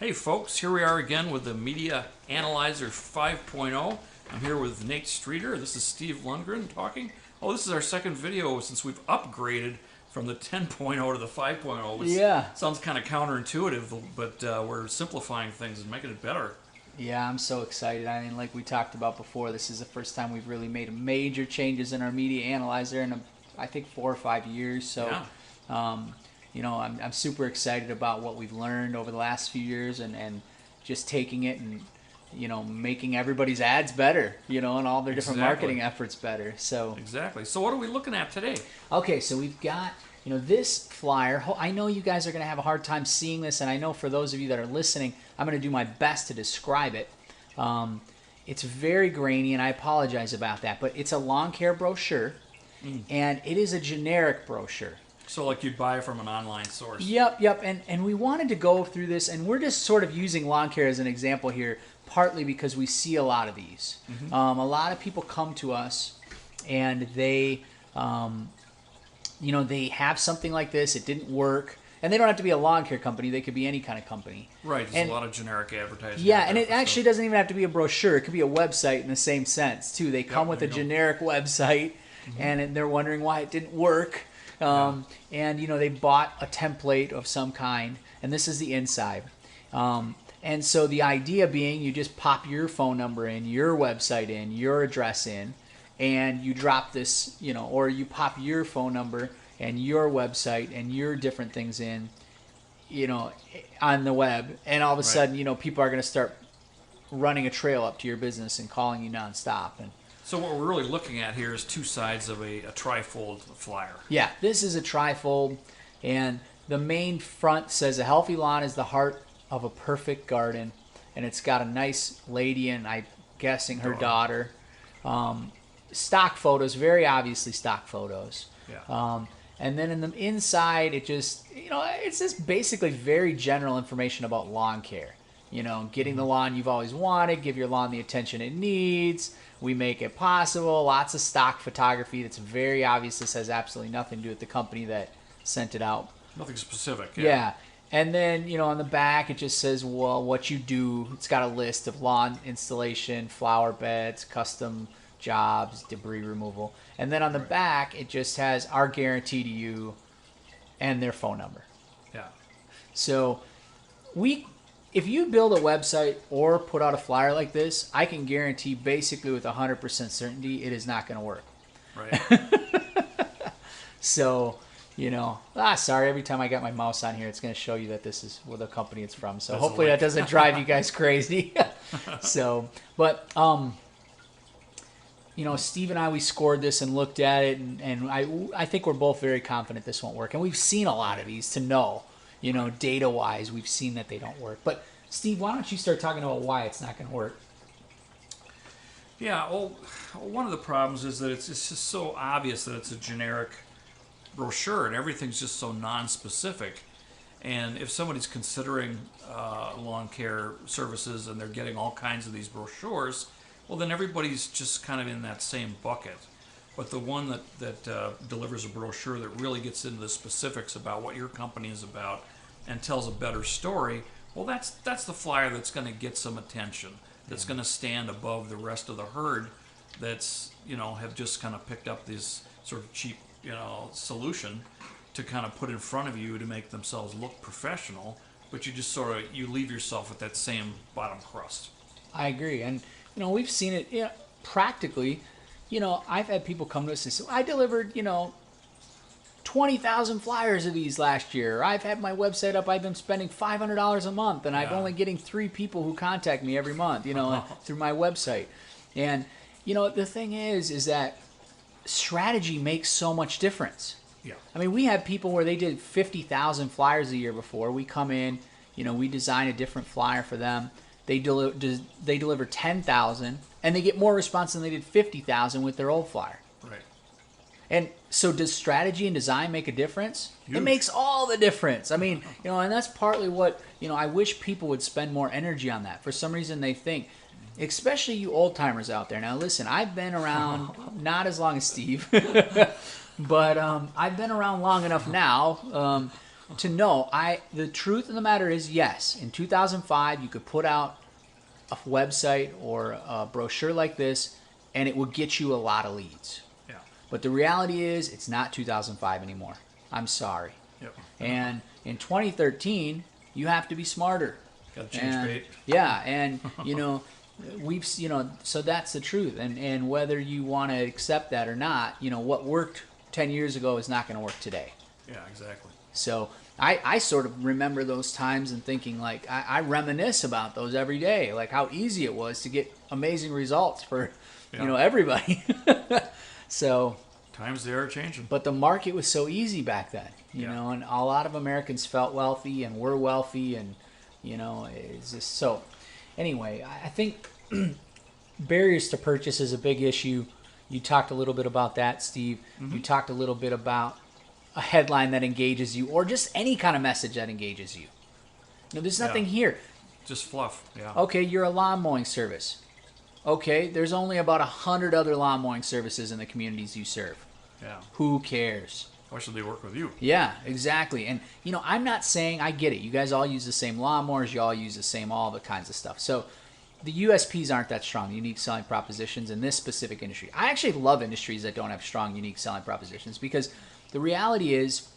Hey folks, here we are again with the Media Analyzer 5.0. I'm here with Nate Streeter. This is Steve Lundgren talking. Oh, this is our second video since we've upgraded from the 10.0 to the 5.0, which sounds kind of counterintuitive, but we're simplifying things and making it better. Yeah, I'm so excited. I mean, like we talked about before, this is the first time we've really made major changes in our Media Analyzer in, I think, 4 or 5 years. So, you know, I'm super excited about what we've learned over the last few years and just taking it and, you know, making everybody's ads better, you know, and all their different marketing efforts better. So Exactly. So what are we looking at today? Okay, so we've got, you know, this flyer. I know you guys are going to have a hard time seeing this, and I know for those of you that are listening, I'm going to do my best to describe it. It's very grainy, and I apologize about that, but it's a lawn care brochure, and it is a generic brochure. So like you'd buy from an online source. Yep. And we wanted to go through this, and we're just sort of using lawn care as an example here, partly because we see a lot of these. A lot of people come to us, and they, you know, they have something like this. It didn't work. And they don't have to be a lawn care company. They could be any kind of company. Right. There's a lot of generic advertising. Yeah, and it actually doesn't even have to be a brochure. It could be a website in the same sense, too. They come with a generic website, and they're wondering why it didn't work. And, you know, they bought a template of some kind, and this is the inside. And so the idea being you just pop your phone number in, your website in, your address in, and you drop this, you know, or you pop your phone number and your website and your different things in, you know, on the web. And all of a sudden, you know, people are going to start running a trail up to your business and calling you nonstop. And so what we're really looking at here is two sides of a trifold flyer. Yeah, this is a trifold, and the main front says a healthy lawn is the heart of a perfect garden, and it's got a nice lady and I'm guessing her daughter. Stock photos, very obviously stock photos. Yeah. And then in the inside, it just, you know, it's just basically very general information about lawn care. You know, getting the lawn you've always wanted, give your lawn the attention it needs. We make it possible. Lots of stock photography that's very obvious. This has absolutely nothing to do with the company that sent it out. Nothing specific. Yeah. And then, you know, on the back, it just says, well, what you do. It's got a list of lawn installation, flower beds, custom jobs, debris removal. And then on the back, it just has our guarantee to you and their phone number. Yeah. So if you build a website or put out a flyer like this, I can guarantee basically with 100% certainty it is not going to work. Right. So, you know, sorry, every time I got my mouse on here, it's going to show you that this is where the company it's from. So hopefully that doesn't drive you guys crazy. So, but, you know, Steve and I, we scored this and looked at it, and I think we're both very confident this won't work. And we've seen a lot of these to know. You know, data-wise, we've seen that they don't work. But, Steve, why don't you start talking about why it's not going to work? Yeah, well, one of the problems is that it's just so obvious that it's a generic brochure, and everything's just so non-specific. And if somebody's considering lawn care services and they're getting all kinds of these brochures, well, then everybody's just kind of in that same bucket. But the one that delivers a brochure that really gets into the specifics about what your company is about and tells a better story, well, that's the flyer that's going to get some attention, that's going to stand above the rest of the herd that's, you know, have just kind of picked up this sort of cheap, you know, solution to kind of put in front of you to make themselves look professional, but you just sort of, you leave yourself with that same bottom crust. I agree. And, you know, we've seen it practically. You know, I've had people come to us and say, I delivered, you know, 20,000 flyers of these last year. I've had my website up. I've been spending $500 a month, and I'm only getting 3 people who contact me every month, you know, through my website. And, you know, the thing is that strategy makes so much difference. Yeah. I mean, we have people where they did 50,000 flyers a year before. We come in, you know, we design a different flyer for them. They deliver 10,000, and they get more response than they did 50,000 with their old flyer. Right. And so does strategy and design make a difference? Huge. It makes all the difference. I mean, you know, and that's partly what, you know, I wish people would spend more energy on that. For some reason they think, especially you old timers out there. Now listen, I've been around not as long as Steve, but I've been around long enough now to know. The truth of the matter is, yes, in 2005 you could put out a website or a brochure like this, and it would get you a lot of leads. Yeah. But the reality is, it's not 2005 anymore. I'm sorry. Yep. And in 2013, you have to be smarter. Got to change bait. Yeah, and so that's the truth. And whether you want to accept that or not, what worked 10 years ago is not going to work today. Yeah, exactly. So I sort of remember those times and thinking, like, I reminisce about those every day, like how easy it was to get amazing results for, everybody. So times they are changing. But the market was so easy back then, you know, and a lot of Americans felt wealthy and were wealthy, and it's just so. Anyway, I think barriers to purchase is a big issue. You talked a little bit about that, Steve. Mm-hmm. You talked a little bit about a headline that engages you, or just any kind of message that engages you. There's nothing here. Just fluff. Yeah. Okay, you're a lawn mowing service. Okay, there's only about 100 other lawn mowing services in the communities you serve. Yeah. Who cares? Why should they work with you? Yeah, exactly. And, I'm not saying, I get it. You guys all use the same lawnmowers. You all use the same, all the kinds of stuff. So the USPs aren't that strong, unique selling propositions, in this specific industry. I actually love industries that don't have strong, unique selling propositions, because the reality is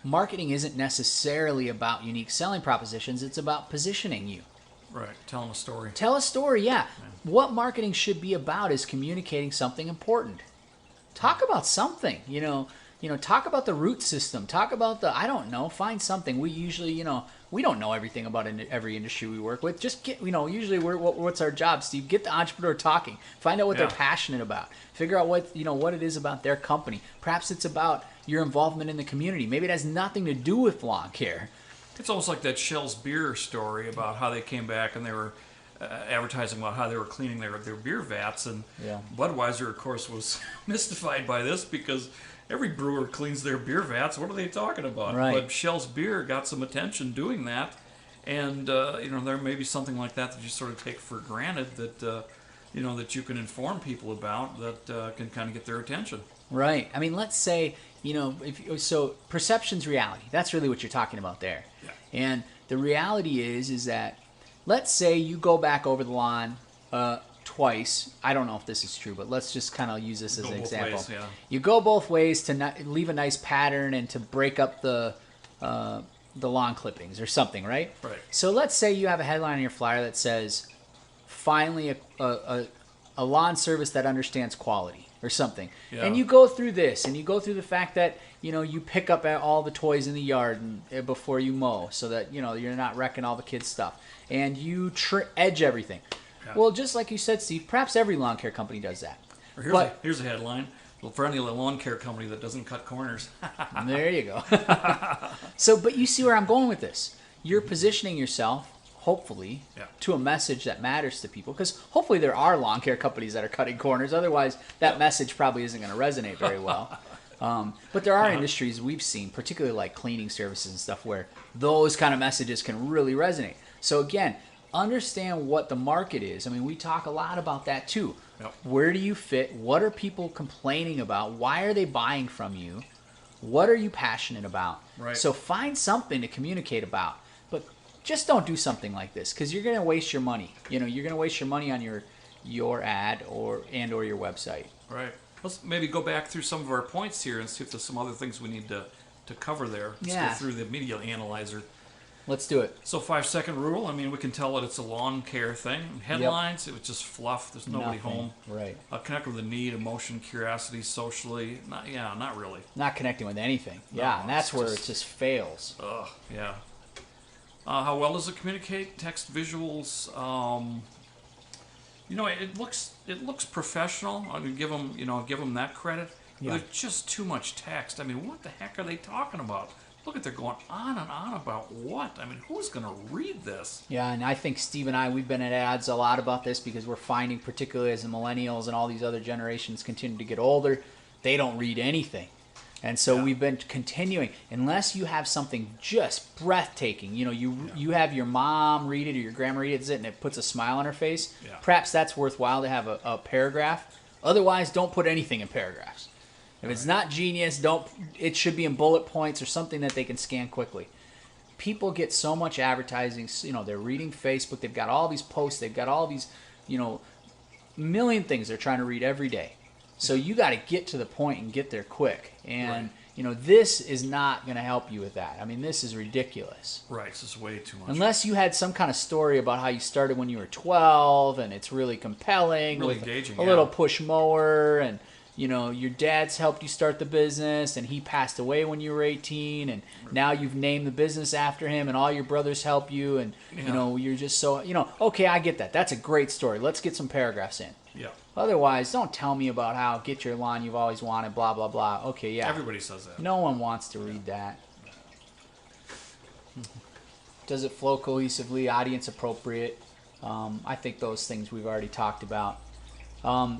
marketing isn't necessarily about unique selling propositions. It's about positioning you. Right. Telling a story. Tell a story, yeah. What marketing should be about is communicating something important. Talk about something, talk about the root system. Talk about find something. We usually, we don't know everything about every industry we work with. Just get, usually what's our job, Steve? Get the entrepreneur talking. Find out what they're passionate about. Figure out what it is about their company. Perhaps it's about your involvement in the community. Maybe it has nothing to do with lawn care. It's almost like that Shell's beer story about how they came back and they were advertising about how they were cleaning their beer vats, and Budweiser, of course, was mystified by this because every brewer cleans their beer vats. What are they talking about? Right. But Shell's beer got some attention doing that, and there may be something like that you sort of take for granted that that you can inform people about that can kind of get their attention. Right. I mean, let's say so perception's reality. That's really what you're talking about there. Yeah. And the reality is that, let's say you go back over the lawn twice. I don't know if this is true, but let's just kind of use this as an example. Ways, yeah. You go both ways to leave a nice pattern and to break up the lawn clippings or something, right? Right. So let's say you have a headline on your flyer that says, "Finally, a lawn service that understands quality," or something. Yeah. And you go through this, and you go through the fact that you pick up all the toys in the yard before you mow, so that you're not wrecking all the kids' stuff, and you edge everything. Yeah. Well, just like you said, Steve, perhaps every lawn care company does that. Or here's a headline: "Well, for any lawn care company that doesn't cut corners." There you go. But you see where I'm going with this. You're positioning yourself, hopefully, to a message that matters to people, because hopefully there are lawn care companies that are cutting corners. Otherwise, that message probably isn't going to resonate very well. But there are industries we've seen, particularly like cleaning services and stuff, where those kind of messages can really resonate. So again, understand what the market is. I mean, we talk a lot about that too. Yep. Where do you fit? What are people complaining about? Why are they buying from you? What are you passionate about? Right. So find something to communicate about. But just don't do something like this, because you're going to waste your money. You're going to waste your money on your ad or your website. Right. Let's maybe go back through some of our points here and see if there's some other things we need to cover there. Let's go through the media analyzer. Let's do it. So 5-second rule. I mean, we can tell that it's a lawn care thing. Headlines, it was just fluff. There's nobody home. Right. Connect with the need, emotion, curiosity, socially. Not really. Not connecting with anything. No, and that's where it just fails. Yeah. How well does it communicate? Text, visuals. It looks professional. I mean, give them that credit. Yeah. There's just too much text. I mean, what the heck are they talking about? Look at, they're going on and on about what? I mean, who's going to read this? Yeah, and I think Steve and I, we've been at ads a lot about this, because we're finding, particularly as the millennials and all these other generations continue to get older, they don't read anything. And so we've been continuing, unless you have something just breathtaking, you have your mom read it or your grandma read it and it puts a smile on her face, perhaps that's worthwhile to have a paragraph. Otherwise, don't put anything in paragraphs. If it's not genius, don't. It should be in bullet points or something that they can scan quickly. People get so much advertising. You know, they're reading Facebook. They've got all these posts. They've got all these, you know, million things they're trying to read every day. So you got to get to the point and get there quick. And you know, this is not going to help you with that. I mean, this is ridiculous. Right. This is way too much. Unless you had some kind of story about how you started when you were 12 and it's really compelling, really with engaging, a little push mower, and you know, your dad's helped you start the business and he passed away when you were 18 and now you've named the business after him and all your brothers help you, and you know, you're just so, you know, okay, I get that. That's a great story. Let's get some paragraphs in. Yeah. Otherwise, don't tell me about how get your lawn you've always wanted, blah, blah, blah. Okay, yeah. Everybody says that. No one wants to read that. Does it flow cohesively, audience appropriate? I think those things we've already talked about.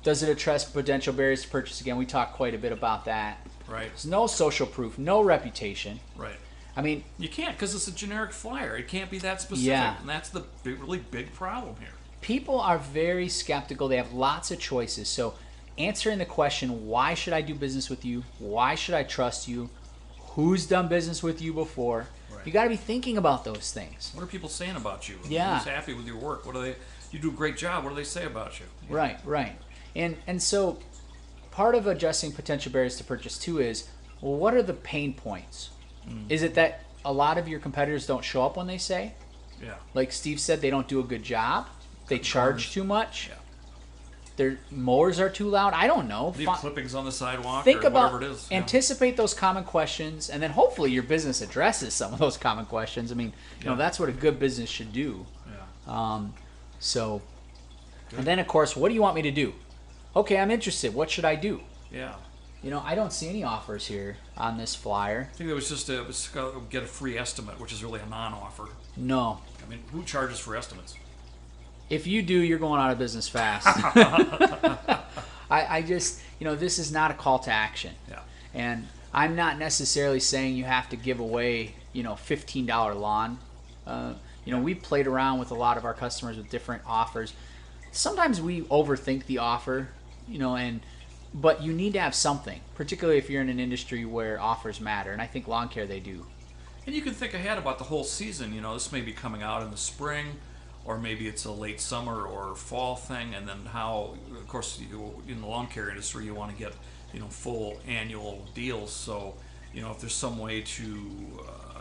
Does it address potential barriers to purchase? Again, we talked quite a bit about that. Right. There's no social proof, no reputation. Right. I mean, you can't, because it's a generic flyer. It can't be that specific. Yeah. And that's the really big problem here. People are very skeptical. They have lots of choices. So answering the question, why should I do business with you? Why should I trust you? Who's done business with you before? Right. You got to be thinking about those things. What are people saying about you? Yeah. Who's happy with your work? What do they? You do a great job. What do they say about you? Right, right. And so part of adjusting potential barriers to purchase too is, well, what are the pain points? Is it that a lot of your competitors don't show up when they say? Yeah. Like Steve said, they don't do a good job. They charge too much. Yeah. Their mowers are too loud. I don't know. Leave clippings on the sidewalk. Think or about, whatever it is. anticipate those common questions, and then hopefully your business addresses some of those common questions. I mean, you know, that's what a good business should do. Yeah. So, and then of course, what do you want me to do? Okay, I'm interested. What should I do? Yeah. You know, I don't see any offers here on this flyer. I think it was just get a free estimate, which is really a non-offer. No. I mean, who charges for estimates? If you do, you're going out of business fast. I just, you know, this is not a call to action. Yeah. And I'm not necessarily saying you have to give away, you know, $15 lawn. You know, we played around with a lot of our customers with different offers. Sometimes we overthink the offer, you know, but you need to have something, particularly if you're in an industry where offers matter. And I think lawn care, they do. And you can think ahead about the whole season. You know, this may be coming out in the spring, or maybe it's a late summer or fall thing. And then how, of course, in the lawn care industry, you want to get, you know, full annual deals. So, you know, if there's some way to,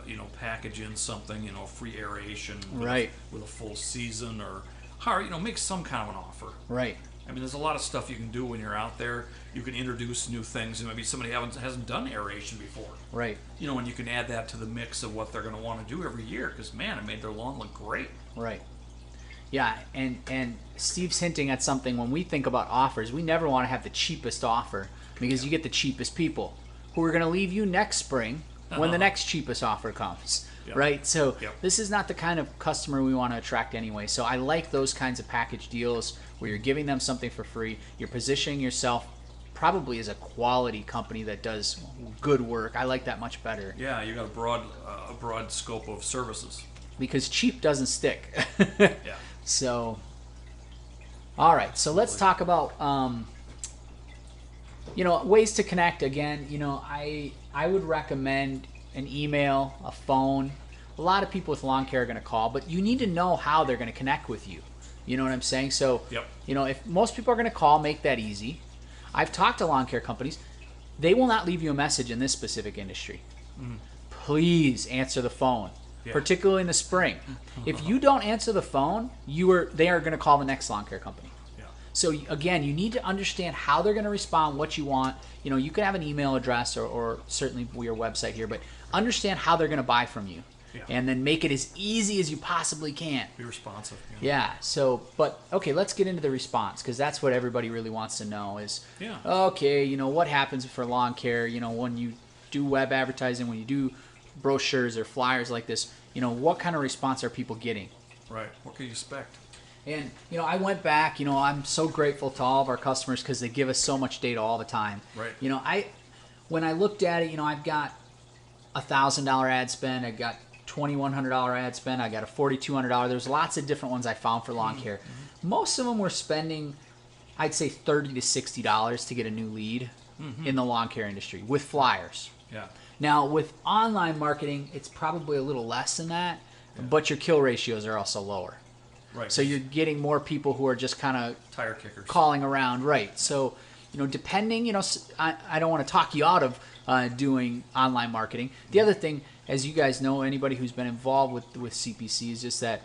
you know, package in something, you know, free aeration with a full season, or how, you know, make some kind of an offer. Right. I mean, there's a lot of stuff you can do when you're out there. You can introduce new things, and maybe somebody hasn't done aeration before. Right. You know, and you can add that to the mix of what they're going to want to do every year, because, man, it made their lawn look great. Right. Yeah, and Steve's hinting at something. When we think about offers, we never want to have the cheapest offer, because you get the cheapest people who are going to leave you next spring when the next cheapest offer comes. Yep. Right? So Yep. this is not the kind of customer we want to attract anyway. So I like those kinds of package deals where you're giving them something for free. You're positioning yourself probably as a quality company that does good work. I like that much better. Yeah, you got a broad scope of services. Because cheap doesn't stick. Yeah. So, all right. So let's talk about, you know, ways to connect. Again, you know, I would recommend an email, a phone. A lot of people with lawn care are going to call, but you need to know how they're going to connect with you. You know what I'm saying? So, Yep. you know, if most people are going to call, make that easy. I've talked to lawn care companies. They will not leave you a message in this specific industry. Please answer the phone, Yeah. particularly in the spring. If you don't answer the phone, they are going to call the next lawn care company. Yeah. So again, you need to understand how they're going to respond, what you want. You know, you can have an email address or certainly your website here, but understand how they're going to buy from you. Yeah. And then make it as easy as you possibly can. Be responsive. Yeah. So, but okay, let's get into the response, because that's what everybody really wants to know is, Yeah. okay, you know, what happens for lawn care, you know, when you do web advertising, when you do brochures or flyers like this, you know, what kind of response are people getting? Right. What can you expect? And, you know, I went back, you know, I'm so grateful to all of our customers because they give us so much data all the time. Right. You know, when I looked at it, you know, I've got $1,000 ad spend, I got $2,100 ad spend, I got a $4,200. There's lots of different ones I found for lawn care. Most of them were spending, I'd say $30 to $60 to get a new lead. in the lawn care industry with flyers. Yeah. Now, with online marketing, it's probably a little less than that, but your kill ratios are also lower. Right. So you're getting more people who are just kind of tire kickers calling around, right? So, depending, I don't want to talk you out of doing online marketing. The other thing, as you guys know, anybody who's been involved with CPC, is just that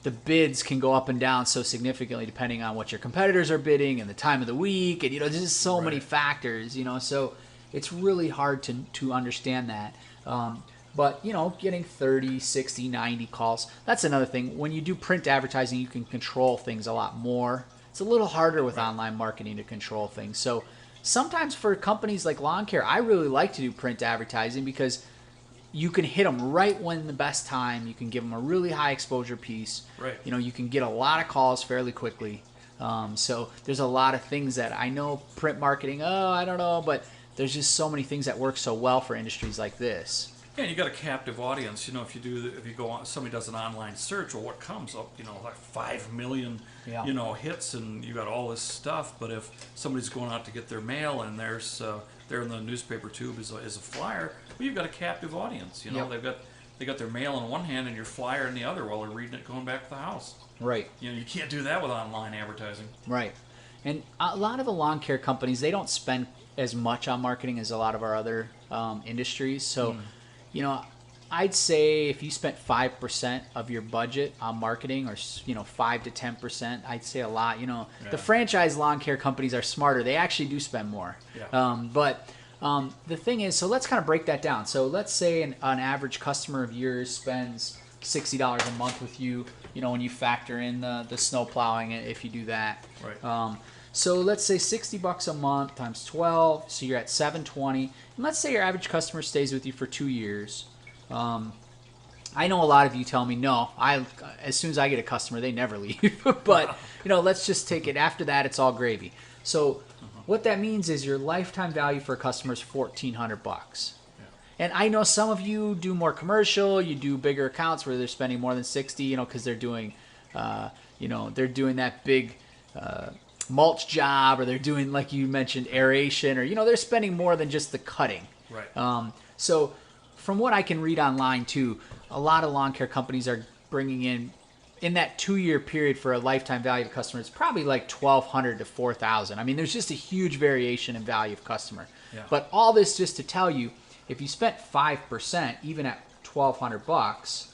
the bids can go up and down so significantly depending on what your competitors are bidding and the time of the week, and there's just so many factors, so it's really hard to understand that. But, getting 30, 60, 90 calls, that's another thing. When you do print advertising, you can control things a lot more. It's a little harder with online marketing to control things. So sometimes for companies like lawn care, I really like to do print advertising because you can hit them right when the best time. You can give them a really high exposure piece. Right. You can get a lot of calls fairly quickly. So there's a lot of things that I know print marketing, I don't know, but there's just so many things that work so well for industries like this. Yeah, you got a captive audience. If you go on, somebody does an online search, well, what comes up? Like 5 million, hits, and you got all this stuff. But if somebody's going out to get their mail and there's there in the newspaper tube is a flyer, well, you've got a captive audience. They got their mail in one hand and your flyer in the other while they're reading it going back to the house. Right. You can't do that with online advertising. Right. And a lot of the lawn care companies, they don't spend as much on marketing as a lot of our other industries. So. I'd say if you spent 5% of your budget on marketing, or 5 to 10%, I'd say a lot. The franchise lawn care companies are smarter; they actually do spend more. Yeah. But the thing is, so let's kind of break that down. So let's say an average customer of yours spends $60 a month with you. When you factor in the snow plowing, if you do that. Right. So let's say $60 a month times 12, so you're at $720. And let's say your average customer stays with you for 2 years. I know a lot of you tell me, no, as soon as I get a customer, they never leave. But, let's just take it. After that, it's all gravy. So what that means is your lifetime value for a customer is $1,400. Yeah. And I know some of you do more commercial, you do bigger accounts where they're spending more than 60, because they're doing, they're doing that big mulch job, or they're doing, like you mentioned, aeration, or they're spending more than just the cutting. Right. So from what I can read online too, a lot of lawn care companies are bringing in that 2-year period for a lifetime value of customer, it's probably like $1,200 to $4,000. I mean, there's just a huge variation in value of customer. Yeah. But all this just to tell you, if you spent 5%, even at $1,200,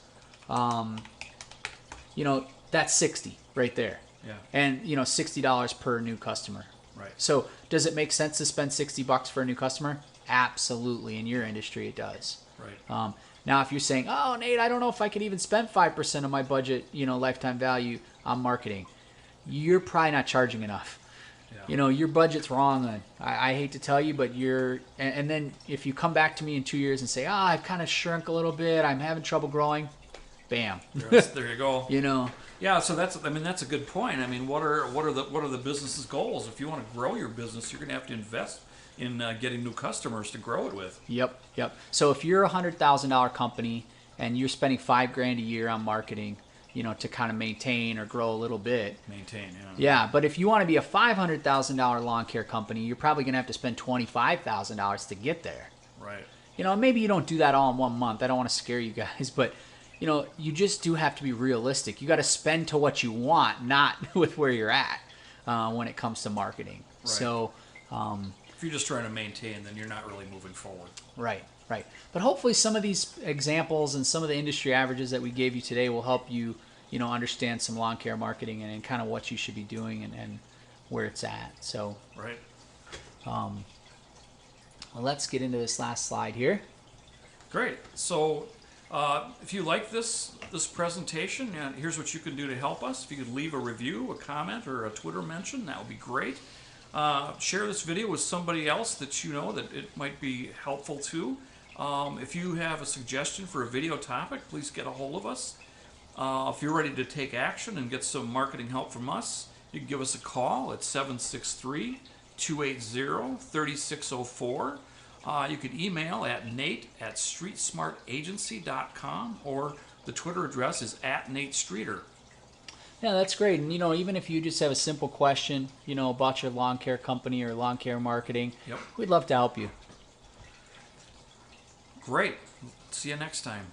that's 60 right there. Yeah. And $60 per new customer. Right. So does it make sense to spend $60 for a new customer? Absolutely. In your industry, it does. Right. Now, if you're saying, "Oh, Nate, I don't know if I could even spend 5% of my budget, lifetime value on marketing," you're probably not charging enough. Yeah. Your budget's wrong. Then I hate to tell you, but and then if you come back to me in 2 years and say, I've kind of shrunk a little bit, I'm having trouble growing, bam. There you go. Yeah, so that's a good point. I mean, what are the business's goals? If you want to grow your business, you're going to have to invest in getting new customers to grow it with. Yep. So if you're a $100,000 company and you're spending $5,000 a year on marketing, to kind of maintain or grow a little bit. Maintain, yeah. Yeah, but if you want to be a $500,000 lawn care company, you're probably going to have to spend $25,000 to get there. Right. Maybe you don't do that all in 1 month. I don't want to scare you guys, but you just do have to be realistic. You got to spend to what you want, not with where you're at when it comes to marketing. Right. So, if you're just trying to maintain, then you're not really moving forward. Right. But hopefully some of these examples and some of the industry averages that we gave you today will help you, understand some lawn care marketing and kind of what you should be doing and where it's at. So, right. Well, let's get into this last slide here. Great. So, if you like this presentation, here's what you can do to help us. If you could leave a review, a comment, or a Twitter mention, that would be great. Share this video with somebody else that that it might be helpful to. If you have a suggestion for a video topic, please get a hold of us. If you're ready to take action and get some marketing help from us, you can give us a call at 763-280-3604. You can email at nate@streetsmartagency.com, or the Twitter address is @NateStreeter. Yeah, that's great. And even if you just have a simple question, about your lawn care company or lawn care marketing, Yep. we'd love to help you. Great. See you next time.